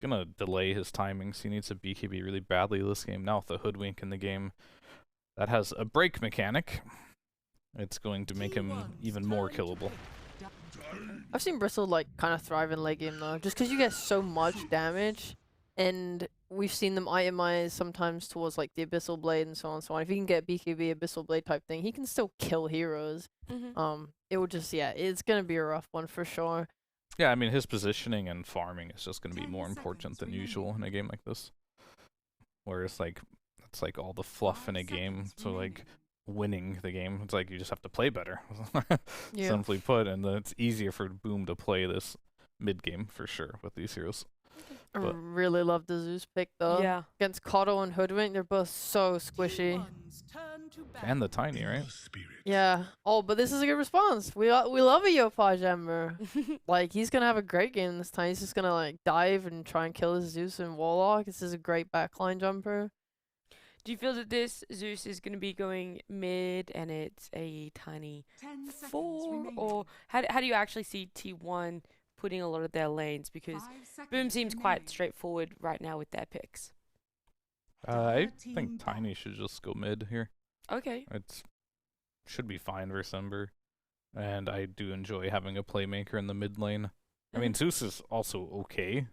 gonna delay his timings. He needs a BKB really badly this game. Now with the Hoodwink in the game that has a break mechanic, it's going to make him even more killable. I've seen Bristle like kind of thrive in late game though, just because you get so much damage, and we've seen them itemize sometimes towards like the Abyssal Blade and so on and so on. If he can get BKB Abyssal Blade type thing, he can still kill heroes. It would just it's gonna be a rough one for sure. Yeah, I mean his positioning and farming is just gonna be more important than usual in a game like this. Whereas like it's like all the fluff in a game, so like winning the game, it's like you just have to play better. Simply put, and then it's easier for Boom to play this mid game for sure with these heroes. I really love the Zeus pick though. Yeah. Against Kodo and Hoodwink, they're both so squishy. And the Tiny, right? Yeah. Oh, but this is a good response. We love a Yopaj Ember. Like, he's gonna have a great game this time. He's just gonna like dive and try and kill his Zeus and Warlock. This is a great backline jumper. Do you feel that this Zeus is going to be going mid and it's a Tiny 4? Or how do you actually see T1 putting a lot of their lanes? Because Boom seems quite straightforward right now with their picks. I think Tiny should just go mid here. Okay. It should be fine versus Ember. And I do enjoy having a playmaker in the mid lane. I mean, Zeus is also okay.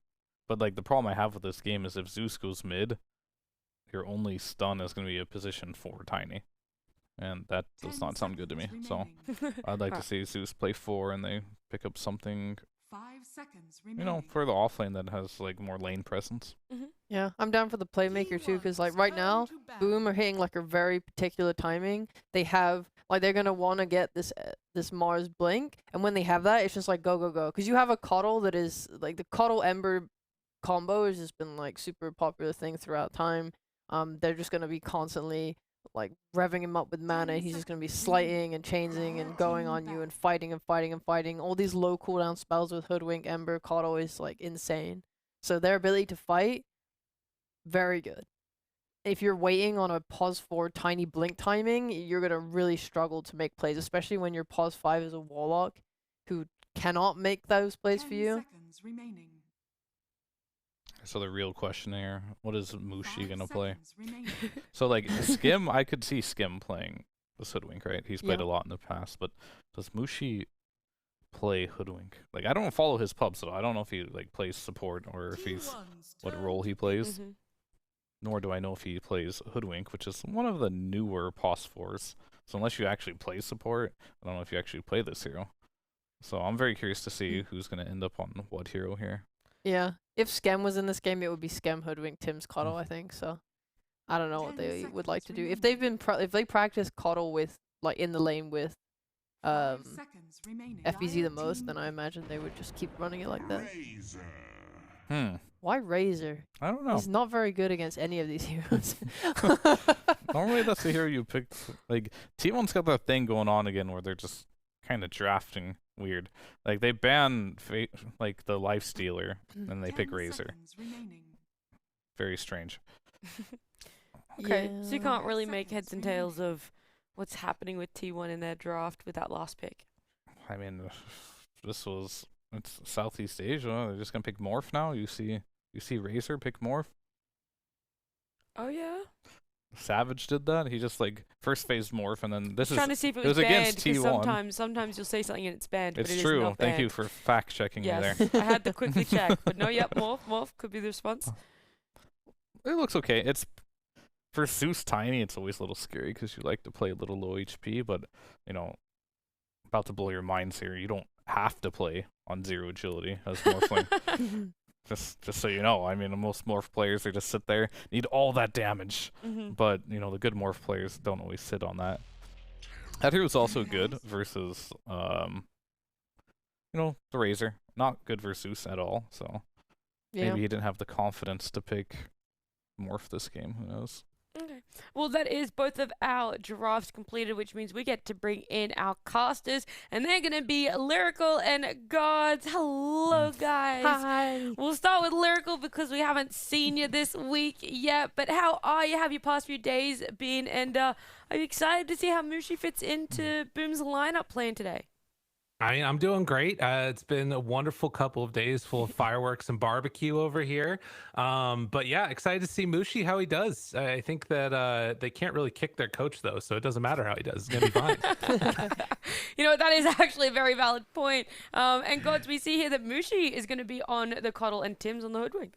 But like the problem I have with this game is if Zeus goes mid, your only stun is going to be a position for Tiny. And that does not sound good to me. So I'd like to see Zeus play 4 and they pick up something, you know, for the offlane that has like more lane presence. Yeah, I'm down for the playmaker too, because like right now, Boom are hitting like a very particular timing. They have like they're gonna want to get this Mars blink, and when they have that, it's just like go go go. Because you have a Coddle that is like the Coddle Ember combo has just been like super popular thing throughout time. They're just gonna be constantly like revving him up with mana. He's just gonna be slighting and chaining and going on you and fighting and fighting and fighting. All these low cooldown spells with Hoodwink, Ember, Coddle is like insane. So their ability to fight, very good. If you're waiting on a pause 4 Tiny blink timing, you're gonna really struggle to make plays, especially when your pause 5 is a Warlock who cannot make those plays for you. So the real question here, what is Mushi gonna play? So like Skim, I could see Skim playing this Hoodwink, right? He's played a lot in the past, but does Mushi play Hoodwink? Like I don't follow his pubs at all. I don't know if he like plays support or if he's what role he plays. Nor do I know if he plays Hoodwink, which is one of the newer pos 4s. So unless you actually play support, I don't know if you actually play this hero. So I'm very curious to see who's gonna end up on what hero here. Yeah, if Skem was in this game, it would be Skem, Hoodwink, Tim's Coddle, I think. So I don't know what they would like to do. If they've been if they practice Coddle with like in the lane with FBZ the most, then I imagine they would just keep running it like that. Why Razor? I don't know. He's not very good against any of these heroes. Normally that's the hero you pick. Like T1's got that thing going on again where they're just kind of drafting weird. Like they ban like the Life Stealer and they pick Razor. Very strange. Okay, so you can't really make heads and tails of what's happening with T1 in their draft with that last pick. I mean, it's Southeast Asia. They're just gonna pick Morph now. You see Razor pick Morph. Oh yeah. Savage did that. He just like first phase Morph, and then this is trying to see if it was banned, against T1. Sometimes you'll say something and it's banned. It's but it true. Is not Thank banned. you for fact checking me there. Yes, I had to quickly check, but no, yep, Morph could be the response. It looks okay. It's for Zeus Tiny. It's always a little scary because you like to play a little low HP, but you know, about to blow your minds here. You don't have to play on 0 agility as Morphling. Just so you know, I mean, most Morph players, they just sit there, need all that damage. But, you know, the good Morph players don't always sit on that. That hero is also good versus, you know, the Razor. Not good versus Zeus at all, so maybe he didn't have the confidence to pick Morph this game. Who knows? Okay. Well, that is both of our drafts completed, which means we get to bring in our casters, and they're going to be Lyrical and GoDz. Hello, guys. Hi. We'll start with Lyrical because we haven't seen you this week yet, but how are you? Have your past few days been? And are you excited to see how Mushi fits into Boom's lineup playing today? I'm doing great. It's been a wonderful couple of days full of fireworks and barbecue over here. But yeah, excited to see Mushi how he does. I think that they can't really kick their coach though, so it doesn't matter how he does. It's gonna be fine. You know what? That is actually a very valid point. And GoDz, we see here that Mushi is going to be on the Coddle and Tim's on the Hoodwink.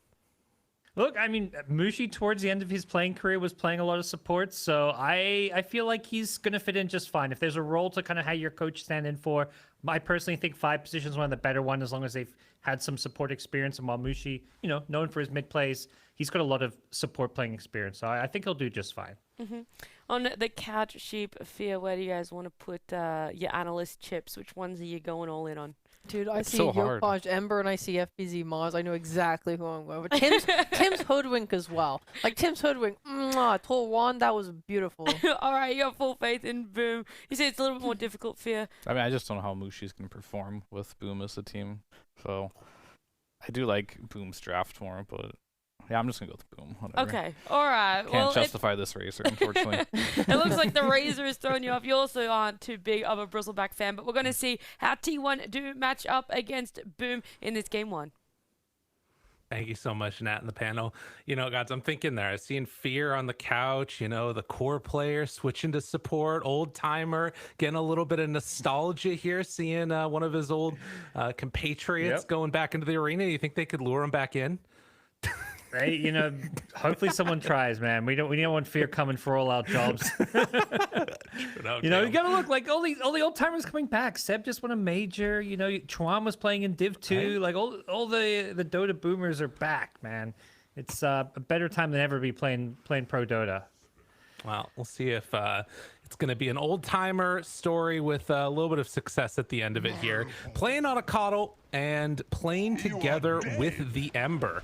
Look, I mean, Mushi towards the end of his playing career was playing a lot of support, so I feel like he's going to fit in just fine. If there's a role to kind of have your coach stand in for, I personally think 5 positions is one of the better one as long as they've had some support experience. And while Mushi, you know, known for his mid plays, he's got a lot of support playing experience, so I think he'll do just fine. On the Couch Sheep Fear, where do you guys want to put your analyst chips? Which ones are you going all in on? Dude, I It's see so hard. Yopaj Ember and I see FBZ Mars. I know exactly who I'm going with. Tim's Hoodwink as well. Like Tim's Hoodwink, Tour 1, that was beautiful. All right, you got full faith in Boom. You say it's a little bit more difficult, Fear. I mean, I just don't know how Mushi's going to perform with Boom as a team. So I do like Boom's draft more, but yeah, I'm just going to go with Boom. Whatever. Okay, all right. Can't justify this racer, unfortunately. It looks like the Razor is throwing you off. You also aren't too big of a Bristleback fan, but we're going to see how T1 do match up against Boom in this game 1. Thank you so much, Nat, in the panel. You know, guys, I'm thinking there. I've seen Fear on the couch, you know, the core player switching to support, old timer, getting a little bit of nostalgia here, seeing one of his old compatriots going back into the arena. You think they could lure him back in? Right, you know, hopefully someone tries, man. We don't want Fear coming for all our jobs. You know, you gotta look like all the old timers coming back. Seb just won a major. You know, Chuan was playing in Div 2. Like all the Dota boomers are back, man. It's a better time than ever to be playing Pro Dota. Well, we'll see if it's going to be an old timer story with a little bit of success at the end of it here. Playing on a Coddle and playing together with the Ember.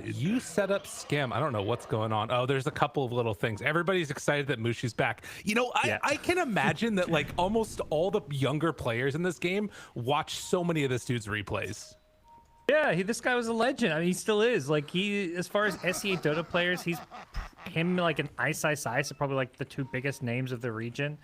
You set up Skim. I don't know what's going on. Oh, there's a couple of little things. Everybody's excited that Mushi's back. You know, I can imagine that like almost all the younger players in this game watch so many of this dude's replays. Yeah, this guy was a legend. I mean, he still is. Like, as far as SEA Dota players, him like an Ice are probably like the 2 biggest names of the region.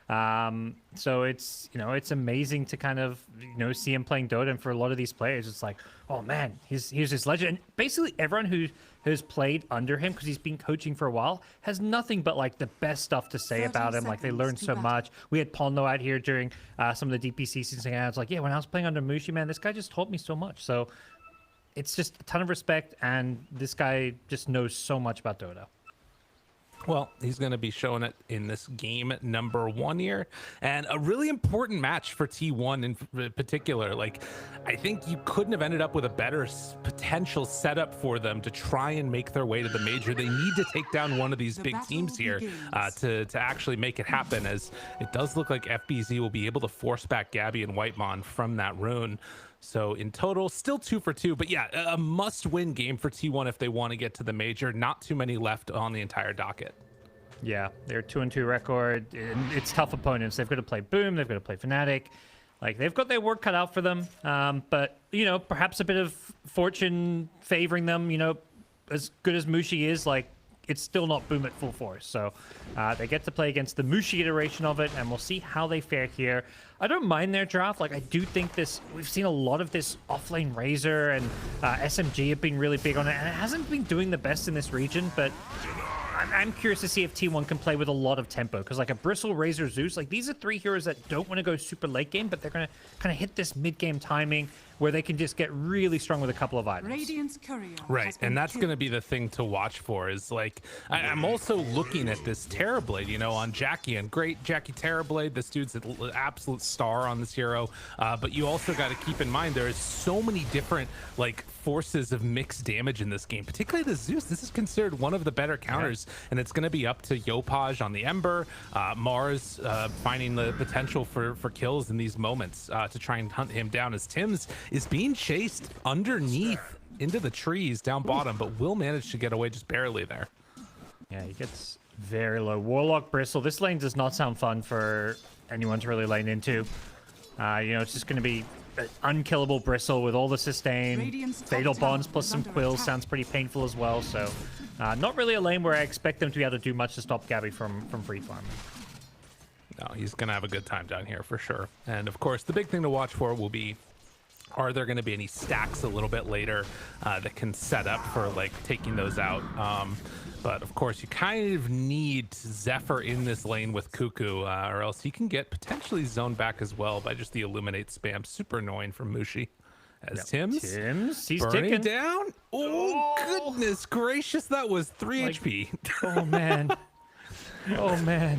So it's, you know, it's amazing to kind of, you know, see him playing Dota. And for a lot of these players, it's like, oh man, he's this legend. And basically everyone who has played under him, because he's been coaching for a while, has nothing but like the best stuff to say about him. Like, they learned so much. We had Polno out here during some of the DPC season, and I was like, yeah, when I was playing under Mushi, man, this guy just taught me so much. So it's just a ton of respect, and this guy just knows so much about Dota. Well, he's going to be showing it in this game number 1 here, and a really important match for T1 in particular. Like, I think you couldn't have ended up with a better potential setup for them to try and make their way to the major. They need to take down one of these big teams here to actually make it happen, as it does look like FBZ will be able to force back Gabby and Whitemon from that rune. So in total, still 2 for 2, but yeah, a must-win game for T1 if they want to get to the major. Not too many left on the entire docket. Yeah, they're 2-2 record. And it's tough opponents. They've got to play Boom. They've got to play Fnatic. Like, they've got their work cut out for them. But, you know, perhaps a bit of fortune favoring them. You know, as good as Mushi is, like, it's still not Boom at full force. So they get to play against the Mushi iteration of it, and we'll see how they fare here. I don't mind their draft. Like, I do think we've seen a lot of this offlane Razor, and SMG have been really big on it, and it hasn't been doing the best in this region, but I'm curious to see if T1 can play with a lot of tempo, because like a Bristle, Razor, Zeus, like these are 3 heroes that don't want to go super late game, but they're going to kind of hit this mid game timing where they can just get really strong with a couple of items. Right, and that's going to be the thing to watch for, is like, I'm also looking at this Terrorblade, you know, on Jackie, and great Jackie Terrorblade. This dude's an absolute star on this hero, but you also got to keep in mind there is so many different like forces of mixed damage in this game, particularly the Zeus. This is considered one of the better counters, and it's going to be up to Yopaj on the Ember, Mars finding the potential for kills in these moments to try and hunt him down, as Tim's is being chased underneath into the trees down bottom, but will manage to get away just barely there. Yeah, he gets very low. Warlock Bristle. This lane does not sound fun for anyone to really lane into. You know, it's just going to be an unkillable Bristle with all the sustain. Fatal Bonds plus some Quills sounds pretty painful as well. So not really a lane where I expect them to be able to do much to stop Gabby from free farming. No, he's going to have a good time down here for sure. And of course, the big thing to watch for will be, are there going to be any stacks a little bit later that can set up for like taking those out? But of course, you kind of need Zephyr in this lane with Cuckoo, or else he can get potentially zoned back as well by just the Illuminate spam. Super annoying from Mushi. As Tim's he's burning ticking down. Oh, goodness gracious, that was 3 HP. Oh man. Oh man.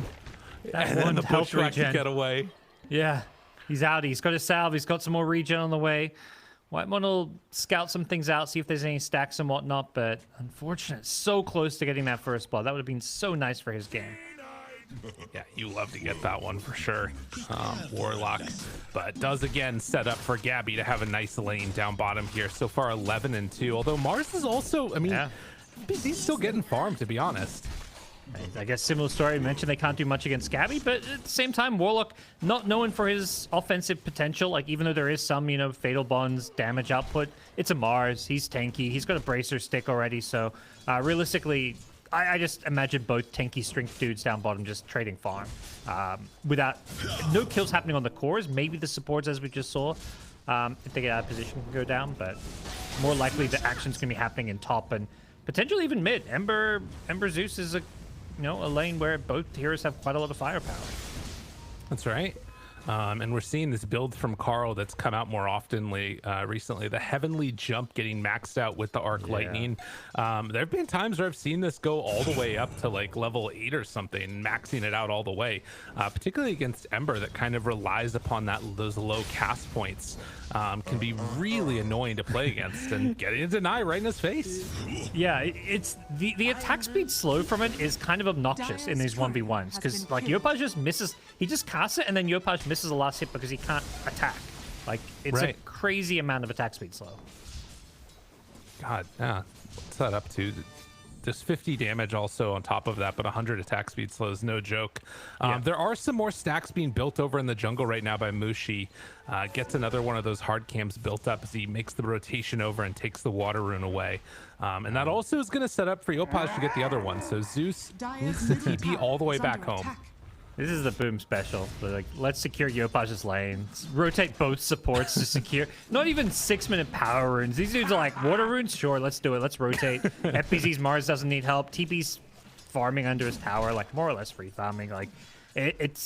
That And then one the health Bushwhack to regen. get away. Yeah, he's out. He's got a salve. He's got some more regen on the way. Whitemon will scout some things out, see if there's any stacks and whatnot, but unfortunate, so close to getting that first blood. That would have been so nice for his game. Yeah, you love to get that one for sure. Warlock, but does again set up for Gabby to have a nice lane down bottom here. So far 11-2, although Mars is also, I mean, he's still getting farmed, to be honest. I guess similar story. I mentioned they can't do much against Gabby, but at the same time, Warlock not known for his offensive potential. Like, even though there is some, fatal bonds, damage output, it's a Mars. He's tanky. He's got a bracer stick already. So realistically, I just imagine both tanky strength dudes down bottom just trading farm. Without no kills happening on the cores, maybe the supports, as we just saw, if they get out of position, can go down. But more likely, the action's going to be happening in top and potentially even mid. Ember Zeus is a lane where both heroes have quite a lot of firepower. That's right. And we're seeing this build from Carl that's come out more often recently. The Heavenly Jump getting maxed out with the Arc Lightning. There have been times where I've seen this go all the way up to like level 8 or something, maxing it out all the way, particularly against Ember that kind of relies upon those low cast points. Can be really annoying to play against, and getting a deny right in his face. Yeah, it's the attack speed slow from it is kind of obnoxious in these 1v1s, because like Yopaj just misses, he just casts it and then Yopaj misses the last hit because he can't attack. Like, it's a crazy amount of attack speed slow. God, yeah. What's that up to? There's 50 damage also on top of that, but 100 attack speed slow is no joke. There are some more stacks being built over in the jungle right now by Mushi. Gets another one of those hard cams built up as he makes the rotation over and takes the water rune away. And that also is going to set up for Yopaj to get the other one. So Zeus needs to TP all the way back home. This is the boom special. Like, let's secure Yopaj's lane. Rotate both supports to secure. Not even 6-minute power runes. These dudes are like, water runes? Sure, let's do it. Let's rotate. FPZ's Mars doesn't need help. TP's farming under his tower, like more or less free farming. Like, it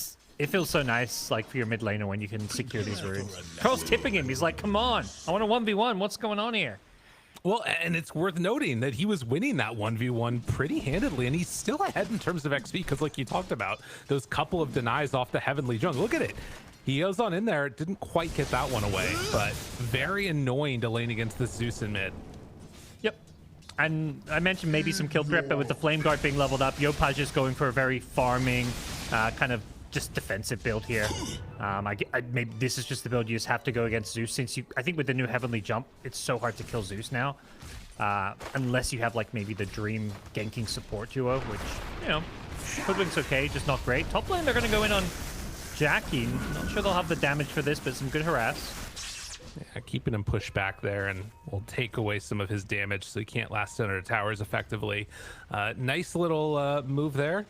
feels so nice, like, for your mid laner when you can secure these runes. Carl's tipping him. He's like, come on. I want a 1v1. What's going on here? Well, and it's worth noting that he was winning that 1v1 pretty handedly, and he's still ahead in terms of XP because, like you talked about, those couple of denies off the Heavenly Jungle. Look at it. He goes on in there, didn't quite get that one away, but very annoying to lane against the Zeus in mid. Yep. And I mentioned maybe some kill threat, but with the Flame Guard being leveled up, Yopaj is going for a very farming, kind of just defensive build here. Maybe this is just the build you just have to go against Zeus, since I think with the new Heavenly Jump, it's so hard to kill Zeus now. Unless you have like maybe the Dream ganking support duo, which, Hoodwink's okay, just not great. Top lane, they're going to go in on Jackie. Not sure they'll have the damage for this, but some good harass. Yeah, keeping him pushed back there, and we'll take away some of his damage so he can't last under towers effectively. Nice little move there,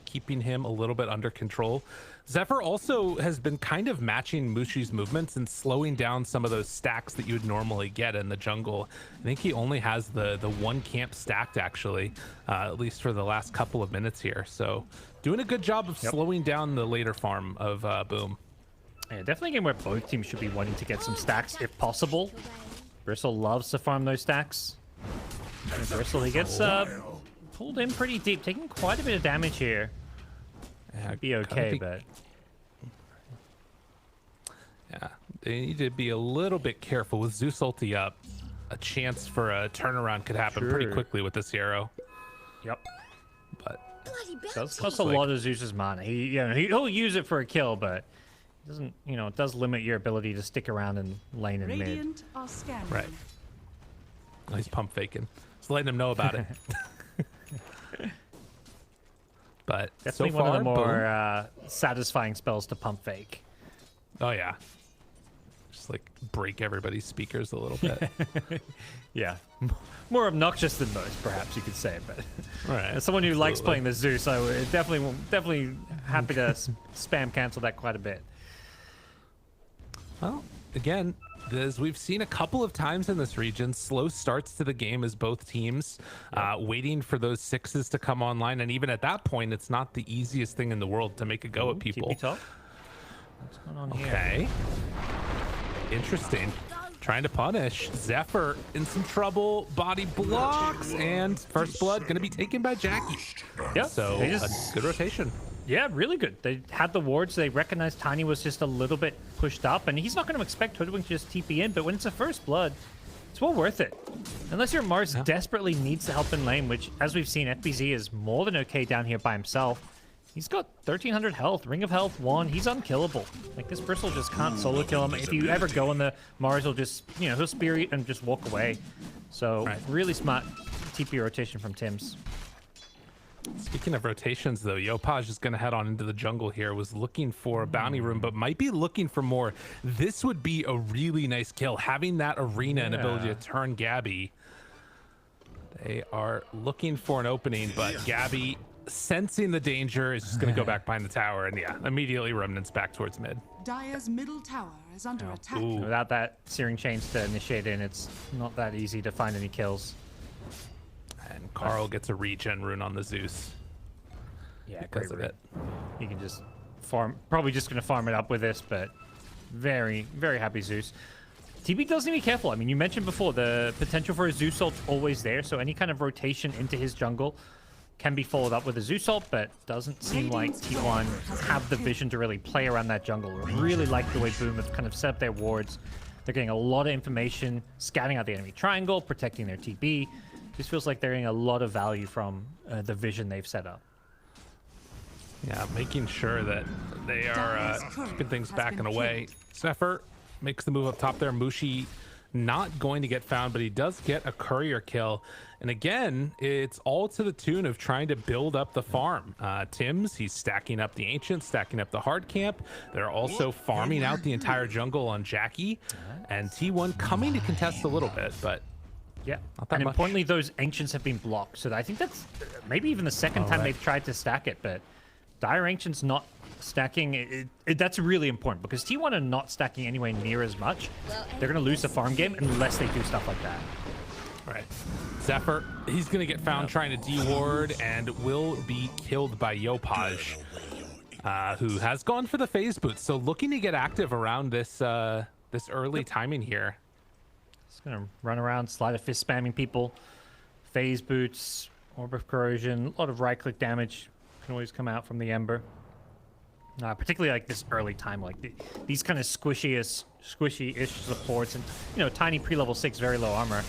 keeping him a little bit under control. Zephyr also has been kind of matching Mushi's movements and slowing down some of those stacks that you would normally get in the jungle. I think he only has the one camp stacked, actually, at least for the last couple of minutes here. So doing a good job of slowing down the later farm of Boom. Yeah, definitely a game where both teams should be wanting to get some stacks if possible. Bristle loves to farm those stacks. And Bristle, he gets pulled in pretty deep, taking quite a bit of damage here. Yeah, be okay, but yeah, they need to be a little bit careful with Zeus ulti up. A chance for a turnaround could happen pretty quickly with this hero. Yep. But does cost a lot of Zeus's mana. He'll use it for a kill, but it doesn't. It does limit your ability to stick around in lane and mid. Right. Oh, he's pump faking. Just letting him know about it. But definitely so far, one of the more satisfying spells to pump fake. Oh yeah. Just like break everybody's speakers a little bit. Yeah, more obnoxious than most, perhaps you could say. But Right. as someone who likes Absolutely. playing the Zeus, I would definitely happy to spam cancel that quite a bit. Well, again, as we've seen a couple of times in this region, slow starts to the game as both teams waiting for those sixes to come online. And even at that point, it's not the easiest thing in the world to make a go at people. TP top. What's going on here? Okay. Interesting. Trying to punish. Zephyr in some trouble. Body blocks. And first blood going to be taken by Jackie. Yeah, So they a just- good rotation. Yeah, really good. They had the wards. They recognized Tiny was just a little bit pushed up, and he's not going to expect Hoodwink to just TP in, but when it's a first blood, it's well worth it. Unless your Mars desperately needs the help in lane, which, as we've seen, FBZ is more than okay down here by himself. He's got 1,300 health, Ring of Health 1. He's unkillable. Like, this Bristle just can't solo kill him. If you ever go on the Mars, will just, he'll Spirit and just walk away. So, really smart TP rotation from Tims. Speaking of rotations, though, Yopaj is going to head on into the jungle here. Was looking for a bounty room, but might be looking for more. This would be a really nice kill. Having that arena and ability to turn Gabby. They are looking for an opening, but Gabby, sensing the danger, is just going to go back behind the tower. And yeah, immediately Remnant's back towards mid. Dire's middle tower is under attack. Without that Searing Chains to initiate in, it's not that easy to find any kills. And Carl gets a regen rune on the Zeus. Yeah, because of it. You can just farm, probably just going to farm it up with this, but very, very happy Zeus. TB does need to be careful. I mean, you mentioned before, the potential for a Zeus ult always there, so any kind of rotation into his jungle can be followed up with a Zeus ult, but doesn't seem like T1 have the vision to really play around that jungle. Really like the way Boom have kind of set up their wards. They're getting a lot of information, scouting out the enemy triangle, protecting their TB. Just feels like they're getting a lot of value from the vision they've set up. Yeah, making sure that they are keeping things back and away. Zephyr makes the move up top there. Mushi not going to get found, but he does get a courier kill. And again, it's all to the tune of trying to build up the farm. Tims, he's stacking up the Ancient, stacking up the hard camp. They're also farming out the entire jungle on Jackie. And T1 coming to contest a little bit, but yeah, not that and much. importantly, those Ancients have been blocked. So I think that's maybe even the second time they've tried to stack it, but Dire Ancients not stacking, that's really important because T1 are not stacking anywhere near as much. They're going to lose the farm game unless they do stuff like that. Right. Zephyr, he's going to get found trying to D-ward and will be killed by Yopaj, who has gone for the phase boot. So looking to get active around this this early timing here. It's going to run around, slide of fist spamming people, phase boots, orb of corrosion, a lot of right-click damage can always come out from the Ember. Particularly like this early time, like these kind of squishy-ish supports, and tiny pre-level 6, very low armor.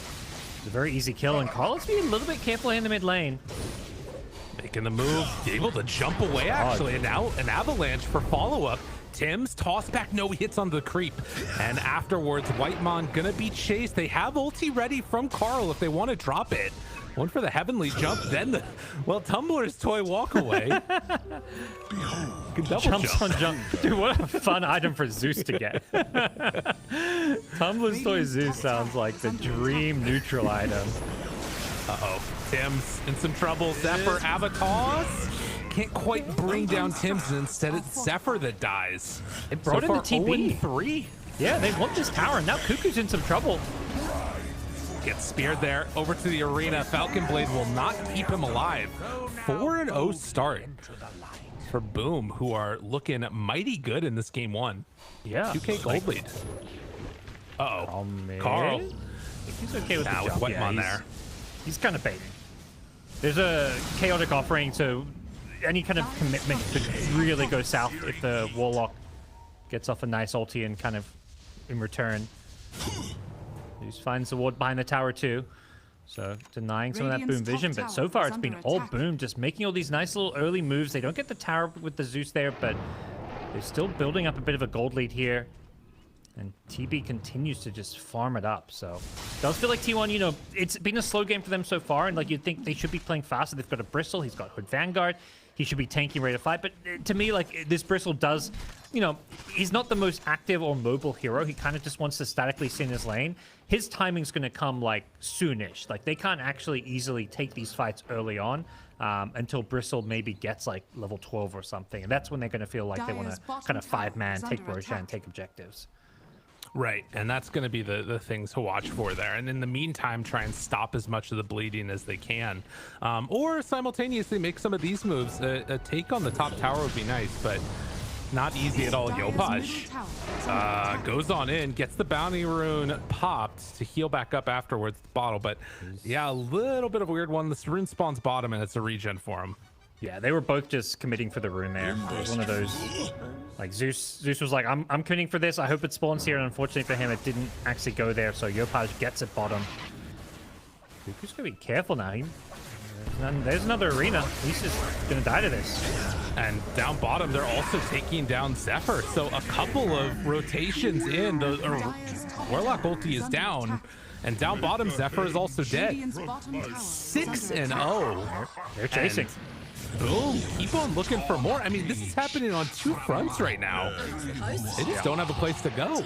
It's a very easy kill, and Carl, let's be a little bit careful in the mid lane. Making the move, able to jump away actually, and now an avalanche for follow-up. Tim's toss back, no, he hits on the creep. And afterwards, Whitemon gonna be chased. They have ulti ready from Carl if they want to drop it. One for the heavenly jump, then the, Tumblr's toy walk away. Double Jumps on jump. Dude, what a fun item for Zeus to get. Tumblr's toy Zeus sounds like the dream neutral item. Uh-oh, Tim's in some trouble. Zephyr avatars can't quite bring down Tim's, and instead it's Zephyr that dies. It brought in the TB. 0-3. Yeah, they want this tower, and now Cuckoo's in some trouble. Gets speared there, over to the arena. Falcon Blade will not keep him alive. 4-0 start for Boom, who are looking mighty good in this game one. Yeah. 2K gold lead. Uh-oh. Carl. He's okay with the with jump. Whitemon there. He's kind of baiting. There's a chaotic offering, so any kind of commitment could really go south if the Warlock gets off a nice ulti and kind of in return. He just finds the ward behind the tower too. So denying some of that Boom vision, but so far it's been all Boom, just making all these nice little early moves. They don't get the tower with the Zeus there, but they're still building up a bit of a gold lead here. And TB continues to just farm it up. So it does feel like T1, you know, it's been a slow game for them so far. And like you'd think they should be playing faster. They've got a Bristle. He's got Hood Vanguard. He should be tanking, ready to fight. But to me, like this Bristle does, you know, he's not the most active or mobile hero. He kind of just wants to statically sit in his lane. His timing's going to come like soonish. Like they can't actually easily take these fights early on until Bristle maybe gets like level 12 or something. And that's when they're going to feel like they want to kind of 5-man, take Roshan, take objectives. Right, and that's going to be the things to watch for there. And in the meantime, try and stop as much of the bleeding as they can. Or simultaneously make some of these moves. A take on the top tower would be nice, but not easy at all. Yopaj goes on in, gets the bounty rune popped to heal back up afterwards, the bottle. But yeah, a little bit of a weird one. This rune spawns bottom, and it's a regen for him. Yeah, they were both just committing for the rune there. It was one of those, like Zeus was like, I'm committing for this. I hope it spawns here. And unfortunately for him, it didn't actually go there. So Yopaj gets it bottom. Cuckoo's gonna be careful now. There's another arena. He's just gonna die to this. And down bottom, they're also taking down Zephyr. So a couple of rotations in. Warlock ulti is down. And down bottom, Zephyr is also dead. 6-0. They're chasing. Boom, keep on looking for more. I mean, this is happening on two fronts right now. They just don't have a place to go.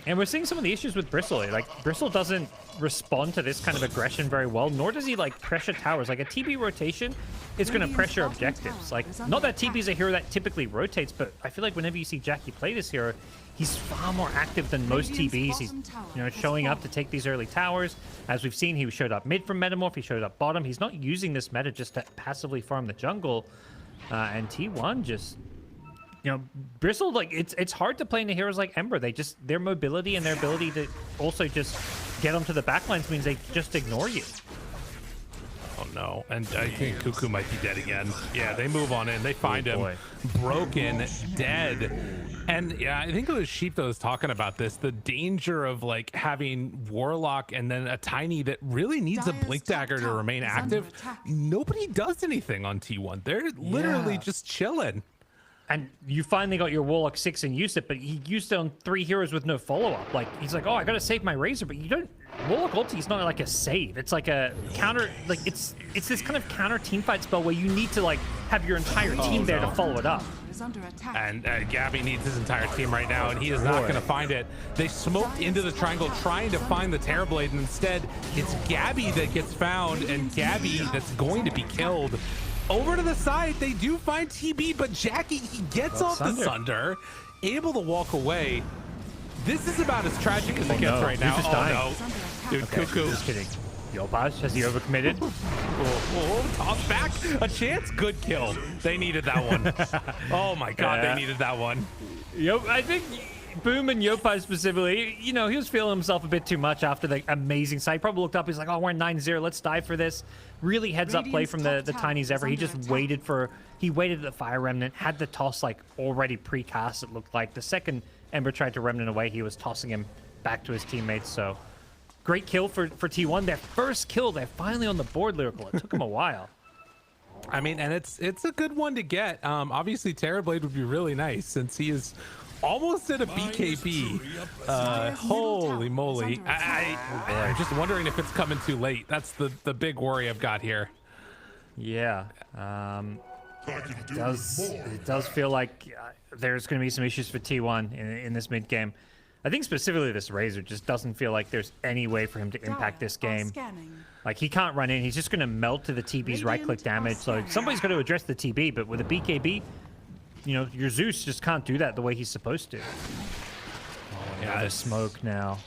And we're seeing some of the issues with Bristle. Like, Bristle doesn't respond to this kind of aggression very well, nor does he, like, pressure towers. Like, a TB rotation is going to pressure objectives. Like, not that TB is a hero that typically rotates, but I feel like whenever you see Jackie play this hero, he's far more active than most TBs. He's, you know, showing up to take these early towers. As we've seen, he showed up mid from Metamorph. He showed up bottom. He's not using this meta just to passively farm the jungle. And T1 just, you know, Bristle, like, it's hard to play into heroes like Ember. They just, their mobility and their ability to also just get onto the backlines means they just ignore you. Oh no, and I think Cuckoo might be dead again. Yeah, they move on in, they find him broken, dead. And yeah, I think it was Sheep that was talking about this, the danger of like having Warlock and then a Tiny that really needs a Blink Dagger to remain active. Nobody does anything on T1. They're literally just chilling. And you finally got your Warlock 6 and used it, but he used it on 3 heroes with no follow-up. Like, he's like, oh, I gotta save my Razor, but you don't... Warlock ulti is not like a save. It's like a counter... Like, it's this kind of counter teamfight spell where you need to, like, have your entire team there to follow it up. And Gabby needs his entire team right now, and he is not going to find it. They smoked into the triangle trying to find the Terrorblade, and instead, it's Gabby that gets found, and Gabby that's going to be killed. Over to the side, they do find TB, but Jackie, he gets off the Sunder, able to walk away. This is about as tragic as it gets right now. Oh no. Dude, Okay, Cuckoo. just kidding. Yopaj, has he overcommitted? Toss back. A chance. Good kill. They needed that one. Oh my god, they needed that one. Yep, I think Boom and Yopaj specifically, you know, he was feeling himself a bit too much after the amazing side. He probably looked up, he's like, oh, we're 9-0, let's die for this. Really heads up play from the Tiny Zephyr. He just waited at the Fire Remnant, had the toss like already precast, it looked like. The second Ember tried to Remnant away, he was tossing him back to his teammates, so great kill for T1. Their first kill, they're finally on the board, Lyrical. It took them a while. I mean, and it's a good one to get. Obviously, Terrorblade would be really nice since he is almost at a BKB. Holy moly. I'm just wondering if it's coming too late. That's the big worry I've got here. Yeah. It does feel like there's going to be some issues for T1 in this mid game. I think specifically this Razor just doesn't feel like there's any way for him to impact this game. Like, he can't run in. He's just going to melt to the TB's right-click damage. So somebody's got to address the TB, but with a BKB, you know, your Zeus just can't do that the way he's supposed to. Oh, yeah, the smoke now.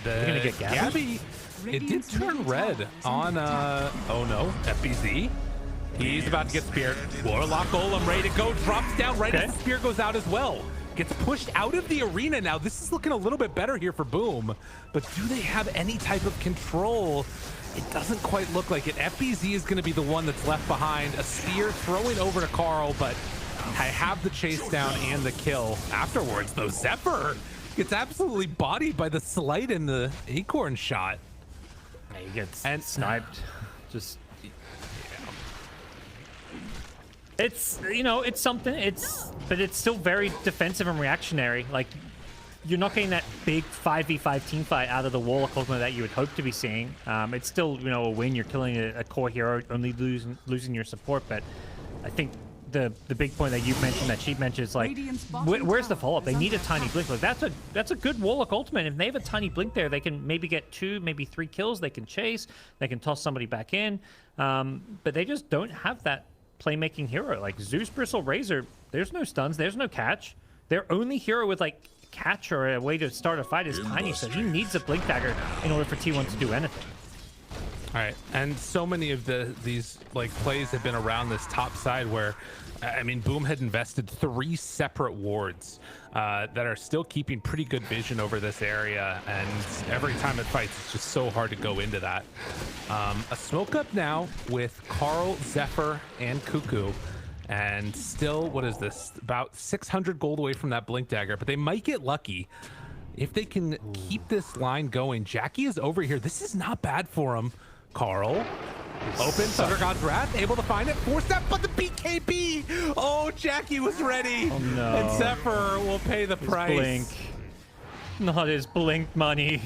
They're going to get Gabby. It did turn red on, oh no, FBZ. He's about to get speared. Warlock Golem ready to go. Drops down right as the spear goes out as well. Gets pushed out of the arena now. This is looking a little bit better here for Boom. But do they have any type of control? It doesn't quite look like it. FBZ is going to be the one that's left behind. A spear throwing over to Carl, but I have the chase down and the kill. Afterwards, though, Zephyr gets absolutely bodied by the Slight and the Acorn shot. He gets sniped. Just... It's, you know, it's something. But it's still very defensive and reactionary. Like, you're not getting that big 5v5 team fight out of the Warlock ultimate that you would hope to be seeing. It's still, you know, a win. You're killing a core hero, only losing your support. But I think the big point that you mentioned, that Sheep mentioned, is like, where's the follow-up? They need a tiny blink. Like that's a good Warlock ultimate. If they have a tiny blink there, they can maybe get 2, maybe 3 kills. They can chase. They can toss somebody back in. But they just don't have that playmaking hero. Like Zeus, Bristle, Razor, there's no stuns. There's no catch. Their only hero with like catch or a way to start a fight is Tiny, so he needs a blink dagger in order for T1 to do anything. All right, and so many of these like plays have been around this top side where, I mean, Boom had invested 3 separate wards that are still keeping pretty good vision over this area, and every time it fights, it's just so hard to go into that. A smoke up now with Carl, Zephyr, and Cuckoo, and still, what is this? About 600 gold away from that blink dagger, but they might get lucky if they can keep this line going. Jackie is over here. This is not bad for him. Carl, open, Thunder God's Wrath, able to find it, force that, but the BKB! Oh, Jackie was ready! Oh, no. And Zephyr will pay the price. Blink. Not his blink money.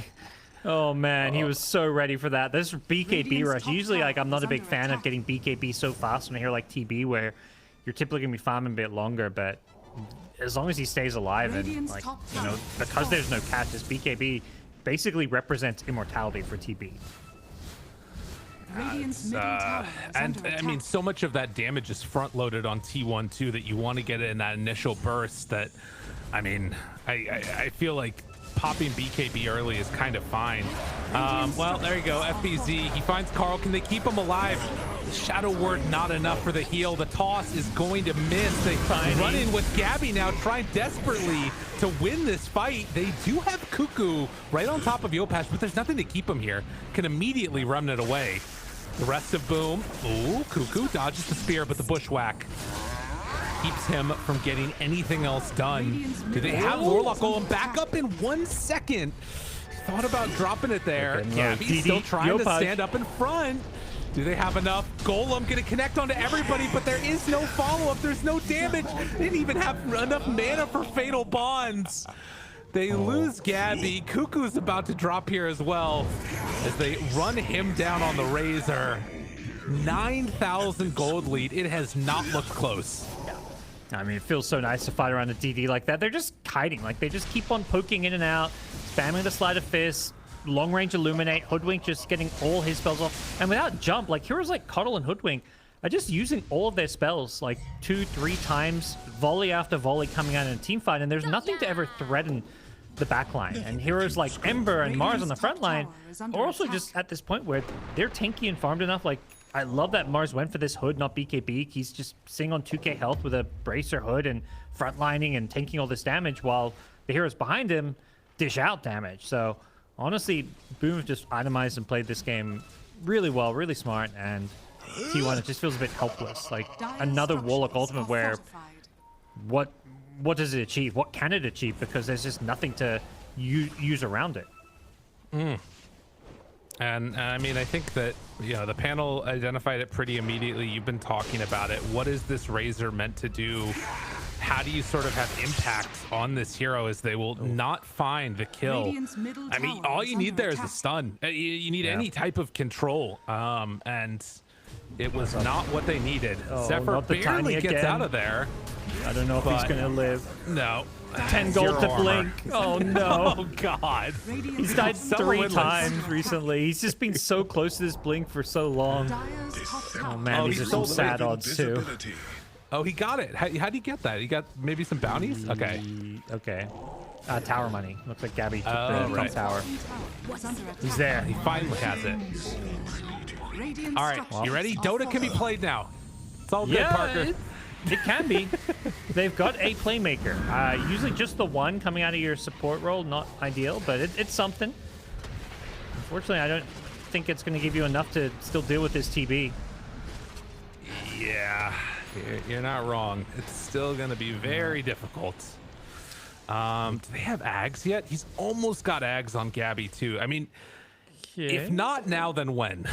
Oh, man, he was so ready for that. This BKB rush, usually, like, I'm not a big fan of getting BKB so fast when I hear, like, TB, where you're typically going to be farming a bit longer, but as long as he stays alive and, like, you know, because there's no catch, this BKB basically represents immortality for TB. And I mean, so much of that damage is front loaded on T1 too, that you want to get it in that initial burst. That, I mean, I feel like popping BKB early is kind of fine. Well, there you go, FBZ, he finds Carl. Can they keep him alive? Shadow Word not enough for the heal. The toss is going to miss. They run in with Gabby now, trying desperately to win this fight. They do have Cuckoo right on top of Yopaj, but there's nothing to keep him here. Can immediately run it away. The rest of Boom. Ooh, Cuckoo dodges the spear, but the bushwhack keeps him from getting anything else done. Do they have Warlock Golem back up in 1 second? Thought about dropping it there. Gabby's still trying to stand up in front. Do they have enough? Golem gonna connect onto everybody, but there is no follow-up. There's no damage. They didn't even have enough mana for Fatal Bonds. They lose Gabby. Cuckoo's about to drop here as well as they run him down on the Razor. 9,000 gold lead. It has not looked close. I mean, it feels so nice to fight around a DD like that. They're just kiting. Like, they just keep on poking in and out, spamming the Sleight of Fist, long range Illuminate, Hoodwink just getting all his spells off. And without jump, like, heroes like Cuddle and Hoodwink are just using all of their spells like 2-3 times, volley after volley coming out in a team fight, and there's nothing to ever threaten the backline. And heroes like Ember and Mars on the front line are also just at this point where they're tanky and farmed enough. Like, I love that Mars went for this Hood, not BKB. He's just sitting on 2k health with a Bracer Hood and frontlining and tanking all this damage while the heroes behind him dish out damage. So honestly, Boom just itemized and played this game really well, really smart, and T1, it just feels a bit helpless. Like another Warlock ultimate where what does it achieve? What can it achieve? Because there's just nothing to use around it. And I mean, I think that, you know, the panel identified it pretty immediately. You've been talking about it. What is this Razor meant to do? How do you sort of have impact on this hero as they will not find the kill? I mean, all you need there is a stun. You need any type of control. And it was not what they needed. Zephyr barely gets out of there. I don't know if he's going to live. No. 10 gold to blink. Oh, no. Oh, God. He's died 3 times recently. He's just been so close to this blink for so long. Oh, man, these are some sad odds, too. Oh, he got it. How do you get that? He got maybe some bounties? Okay. Okay. Tower money. Looks like Gabby took the tower. He's there. He finally has it. All right. You ready? Dota can be played now. It's all good, Parker. It can be. They've got a playmaker. Usually just the one coming out of your support role. Not ideal, but it's something. Unfortunately, I don't think it's going to give you enough to still deal with this TB. Yeah, you're not wrong. It's still going to be very difficult. Do they have Ags yet? He's almost got Ags on Gabby, too. I mean, if not now, then when?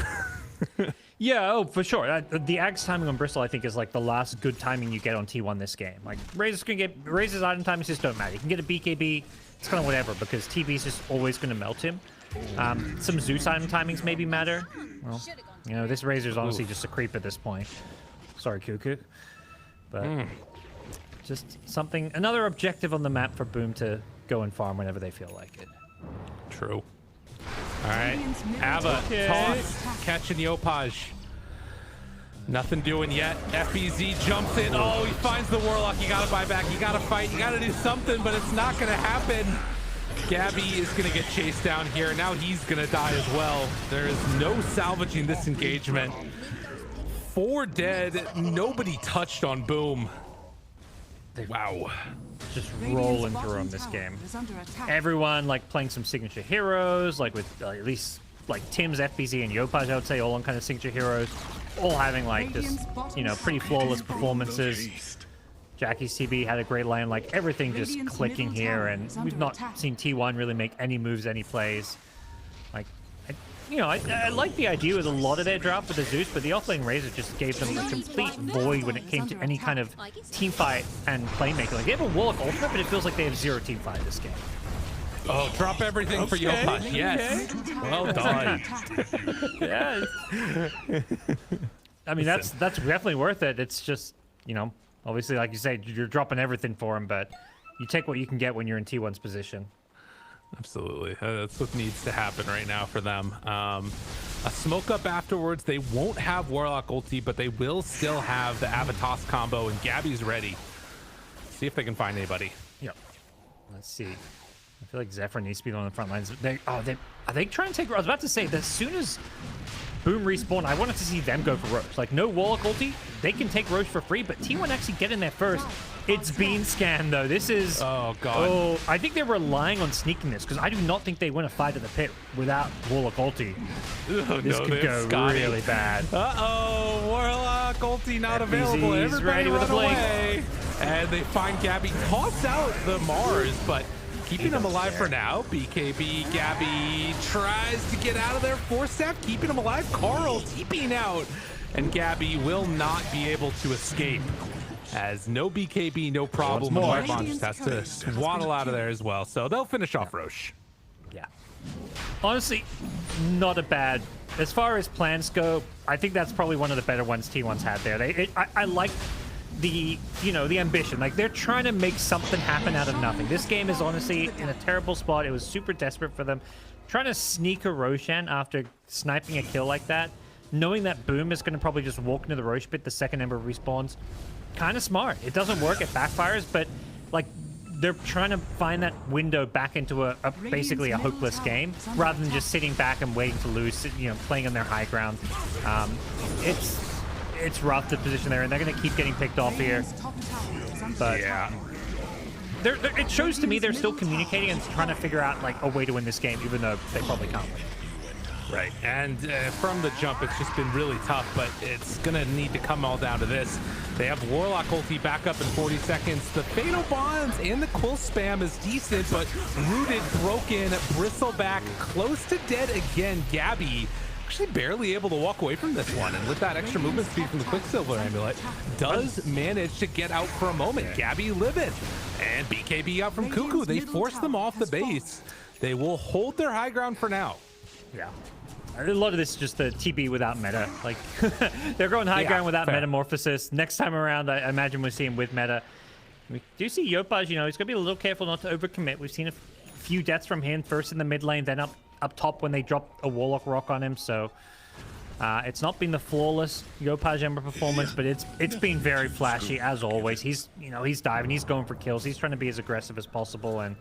Yeah, oh, for sure. The Axe timing on Bristol, I think, is like the last good timing you get on T1 this game. Like, Razor's item timings just don't matter. You can get a BKB, it's kind of whatever, because TB's just always going to melt him. Some Zeus item timings maybe matter. Well, you know, this Razor's honestly just a creep at this point. Sorry, Cuckoo. But just something, another objective on the map for Boom to go and farm whenever they feel like it. True. All right, Ava, toss, catching Yopaj. Nothing doing yet. FBZ jumps in. Oh, he finds the Warlock. You gotta buy back. You gotta fight. You gotta do something, but it's not gonna happen. Gabby is gonna get chased down here. Now he's gonna die as well. There is no salvaging this engagement. 4 dead. Nobody touched on Boom. Wow. Just rolling through them this game. Everyone like playing some signature heroes, like with at least like Tim's, FBZ, and Yopaj, I would say, all on kind of signature heroes, all having like just, you know, pretty flawless performances. Jackie's TB had a great lane, like everything just clicking here, and we've not seen T1 really make any moves, any plays. Like, I like the idea with a lot of their draft with the Zeus, but the offlane Razor just gave them a complete void when it came to any kind of team fight and playmaking. Like, they have a Warlock ultimate, but it feels like they have zero team fight this game. Oh, drop everything for Yopaj. Yes. Well done. Yeah. I mean, that's definitely worth it. It's just, you know, obviously, like you say, you're dropping everything for him, but you take what you can get when you're in T1's position. Absolutely. That's what needs to happen right now for them. A smoke up afterwards. They won't have Warlock ulti, but they will still have the Avatos combo, and Gabby's ready. See if they can find anybody. Yep. Let's see. I feel like Zephyr needs to be on the front lines. Are they trying to take? I was about to say that as soon as Boom respawn, I wanted to see them go for Roche. Like, no Warlock ulti, they can take Roche for free, but T1 actually get in there first. It's been scanned, though. This is... Oh, God. Oh, I think they're relying on sneaking this, because I do not think they win a fight at the pit without Warlock ulti. This could go really bad. Uh-oh, Warlock ulti not available. FBZ's Everybody ready with run a blink. away. And they find Gabby. Toss out the Mars, but keeping him alive for now. BKB, Gabby tries to get out of there. 4-step, keeping him alive. Carl TPing out. And Gabby will not be able to escape. As no BKB, no problem. Marvon just has to swaddle out of there as well. So they'll finish off Roche. Yeah. Honestly, not a bad... As far as plans go, I think that's probably one of the better ones T1's had there. I like the, you know, the ambition. Like, they're trying to make something happen out of nothing. This game is honestly in a terrible spot. It was super desperate for them. Trying to sneak a Roshan after sniping a kill like that, knowing that Boom is going to probably just walk into the Roche pit the second Ember respawns. Kind of smart. It doesn't work, it backfires, but like they're trying to find that window back into a basically a hopeless game rather than just sitting back and waiting to lose, you know, playing on their high ground. It's rough the position there, and they're going to keep getting picked off here. But yeah, it shows to me they're still communicating and trying to figure out like a way to win this game, even though they probably can't win. Right, and from the jump, it's just been really tough, but it's going to need to come all down to this. They have Warlock ulti back up in 40 seconds. The Fatal Bonds and the Quill spam is decent, but Rooted, broken, Bristleback, close to dead again. Gabby actually barely able to walk away from this one, and with that extra movement speed from the Quicksilver Amulet, does manage to get out for a moment. Gabby living, and BKB out from Cuckoo. They force them off the base. They will hold their high ground for now. Yeah. A lot of this is just the TB without meta. Like, they're going high ground without Metamorphosis. Next time around, I imagine we'll see him with meta. We do see Yopaj, you know, he's going to be a little careful not to overcommit. We've seen a few deaths from him, first in the mid lane, then up top when they drop a Warlock Rock on him. So it's not been the flawless Yopaj Ember performance, but it's been very flashy, as always. He's diving, he's going for kills, he's trying to be as aggressive as possible. And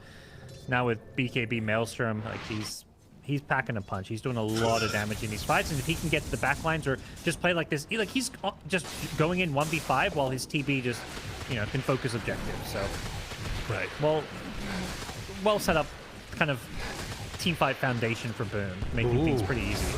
now with BKB Maelstrom, like he's packing a punch. He's doing a lot of damage in these fights, and if he can get to the backlines or just play like this, he's just going in 1v5 while his TB just, you know, can focus objectives. So, right. Well set up, kind of team fight foundation for Boom, making things pretty easy.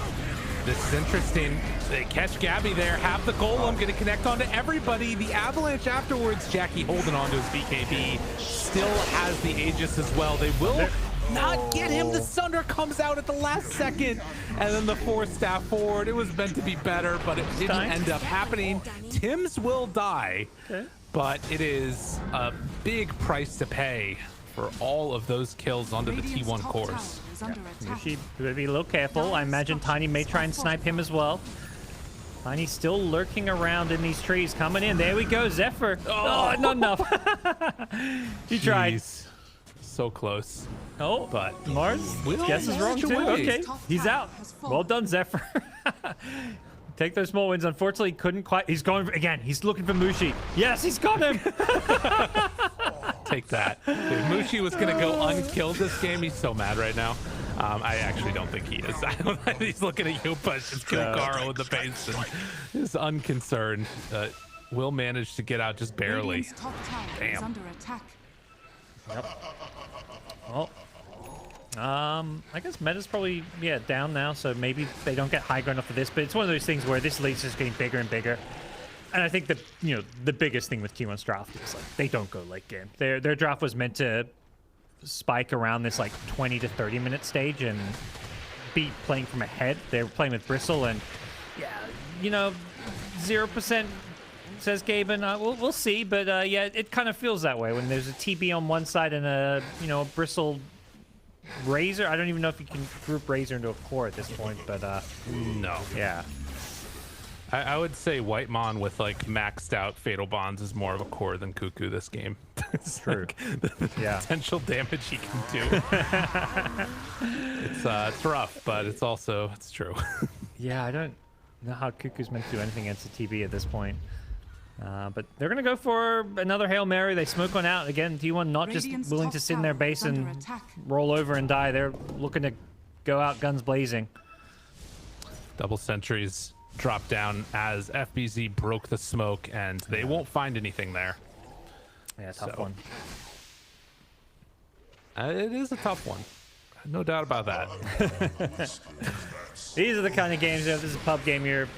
This is interesting. They catch Gabby there, have the Golem, going to connect onto everybody. The Avalanche afterwards, Jackie holding on to his BKB, still has the Aegis as well. They will not get him. The Sunder comes out at the last second, and then the 4-staff forward. It was meant to be better, but it didn't end up happening. Tims will die, but it is a big price to pay for all of those kills onto the T1 course. Mushi better be a little careful. I imagine Tiny may try and snipe him as well. Tiny's still lurking around in these trees, coming in. There we go, Zephyr. Oh, not enough. He tried. So close. Oh, but Mars guess is wrong too. Okay, he's out. Well done, Zephyr. Take those small wins. Unfortunately, couldn't quite. He's going again. He's looking for Mushi. Yes, he's got him. Take that. If Mushi was going to go unkilled this game, he's so mad right now. I actually don't think he is. I don't think he's looking at you, but just kill Garo in the base and is unconcerned. Will manage to get out just barely. Damn. Yep. Well, I guess meta's probably down now, so maybe they don't get high ground off of this. But it's one of those things where this lead's just getting bigger and bigger. And I think the biggest thing with T1's draft is like they don't go late game. Their draft was meant to spike around this like 20 to 30 minute stage and be playing from ahead. They were playing with Bristle, and 0%. Says Gaben. We'll see, but it kind of feels that way when there's a TB on one side and a Bristle Razor. I don't even know if you can group Razor into a core at this point, but no. Yeah. I would say Whitemon with like maxed out Fatal Bonds is more of a core than Cuckoo this game. It's true. The potential damage he can do. It's rough, but it's true. Yeah, I don't know how Cuckoo's meant to do anything against the TB at this point. But they're going to go for another Hail Mary. They smoke one out. Again, T1 not just willing to sit in their base and roll over and die. They're looking to go out guns blazing. Double sentries drop down as FBZ broke the smoke, and they won't find anything there. Yeah, tough one. It is a tough one. No doubt about that. These are the kind of games, if this is a pub game, you're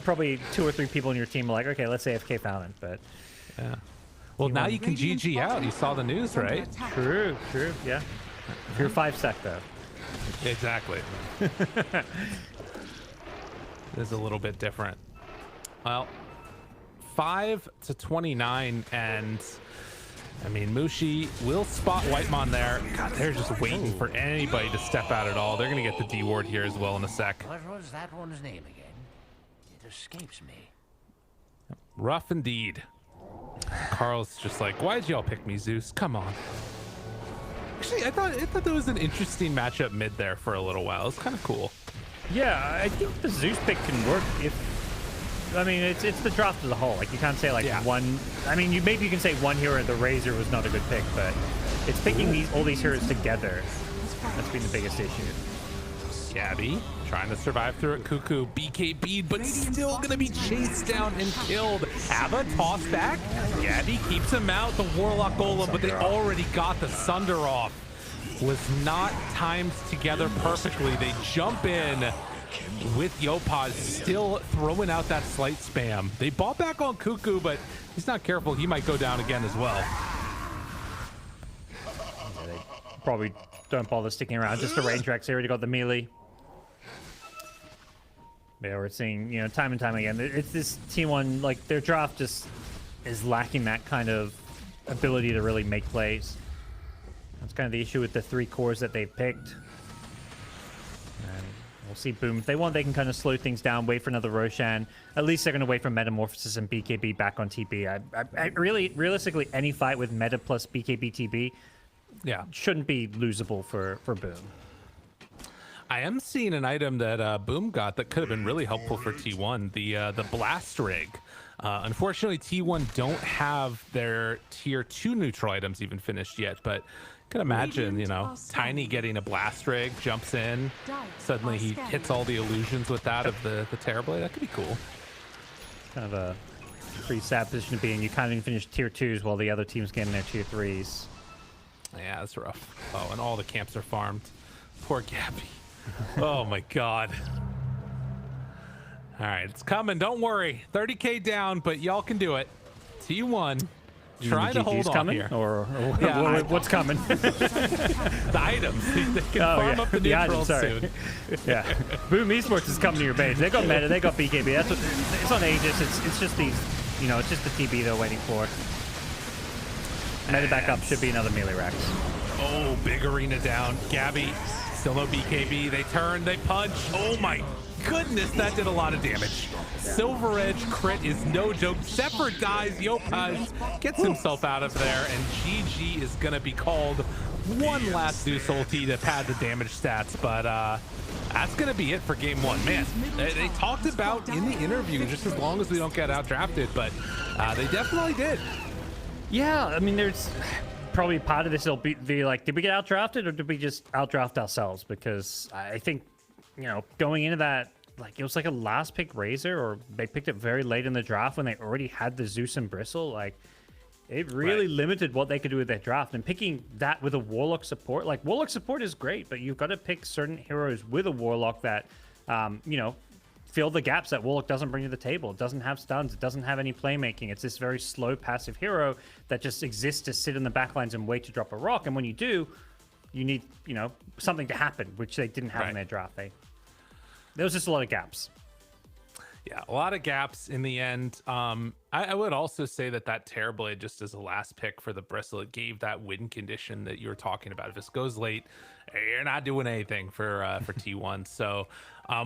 probably 2 or 3 people in your team are like, okay, let's AFK Fountain, but... Yeah. Well, now you can GG out. You saw the news, right? True, yeah. If you're 5-stack, though. Exactly. It is a little bit different. Well, 5 to 29, and I mean, Mushi will spot Whitemon there. God, they're just waiting for anybody to step out at all. They're going to get the D ward here as well in a sec. What was that one's name again? It escapes me. Rough indeed. Carl's just like, why'd y'all pick me, Zeus? Come on. Actually, I thought there was an interesting matchup mid there for a little while. It's kind of cool. Yeah, I think the Zeus pick can work if... I mean, it's the draft as a whole. Like, you can't say, like, one... I mean, maybe you can say one hero, the Razor, was not a good pick, but it's picking all these heroes together. That's been the biggest issue. Gabby trying to survive through it. Cuckoo BKB'd, but still going to be chased down and killed. Ava toss back. Gabby keeps him out. The Warlock Golem, but they already got the Sunder off. Was not timed together perfectly. They jump in with Yopaj still throwing out that slight spam. They bought back on Cuckoo, but he's not careful. He might go down again as well. Yeah, they probably don't bother sticking around. Just the range racks. They already got the melee. Yeah, we're seeing, time and time again. It's this T1, like, their draft just is lacking that kind of ability to really make plays. That's kind of the issue with the 3 cores that they've picked. And we'll see Boom. If they want, they can kind of slow things down, wait for another Roshan. At least they're going to wait for Metamorphosis and BKB back on TB. I realistically, any fight with Meta plus BKB TB shouldn't be losable for Boom. I am seeing an item that Boom got that could have been really helpful for T1, the Blast Rig. Unfortunately, T1 don't have their tier 2 neutral items even finished yet, but you can imagine, Tiny getting a Blast Rig, jumps in, suddenly he hits all the illusions with that of the Terrorblade. That could be cool. Kind of a pretty sad position to be in. You can't even finish tier 2s while the other team's getting their tier 3s. Yeah, that's rough. Oh, and all the camps are farmed. Poor Gabby. Oh my god. All right, it's coming. Don't worry. 30k down, but y'all can do it. T1 You mean Try the to hold GG's on coming, here. or Yeah, what's coming? The items. They can farm up the the neutrals items, soon. Yeah, Boom Esports is coming to your base. They got meta, they got BKB. That's what it's on Aegis. It's just these, you know, it's just the TB they're waiting for. Meta back up should be another melee Rex. Oh, big arena down. Gabby, still no BKB. They turn, they punch. Oh my goodness, that did a lot of damage. Silver Edge crit is no joke. Shepard dies. Yopaj gets himself out of there, and GG is gonna be called. One last Zeus ulti to pad the damage stats, but that's gonna be it for game one. Man, they talked about in the interview just as long as we don't get out drafted, but they definitely did. Yeah, I mean, there's probably part of this will be like, did we get outdrafted or did we just outdraft ourselves? Because I think, you know, going into that, like, it was like a last pick Razor, or they picked it very late in the draft when they already had the Zeus and Bristle. Like, it really limited what they could do with their draft. And picking that with a Warlock support, like, Warlock support is great, but you've got to pick certain heroes with a Warlock that, you know, fill the gaps that Warlock doesn't bring to the table. It doesn't have stuns. It doesn't have any playmaking. It's this very slow passive hero that just exists to sit in the backlines and wait to drop a rock. And when you do, you need, you know, something to happen, which they didn't have in their draft. There was just a lot of gaps. Yeah, a lot of gaps in the end. I would also say that Terrorblade, just as a last pick for the Bristle, it gave that win condition that you were talking about. If this goes late, you're not doing anything for T1. So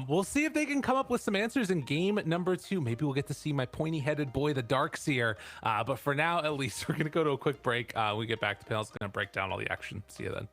we'll see if they can come up with some answers in game number 2. Maybe we'll get to see my pointy-headed boy, the Darkseer. But for now, at least, we're going to go to a quick break. We get back to panel's going to break down all the action. See you then.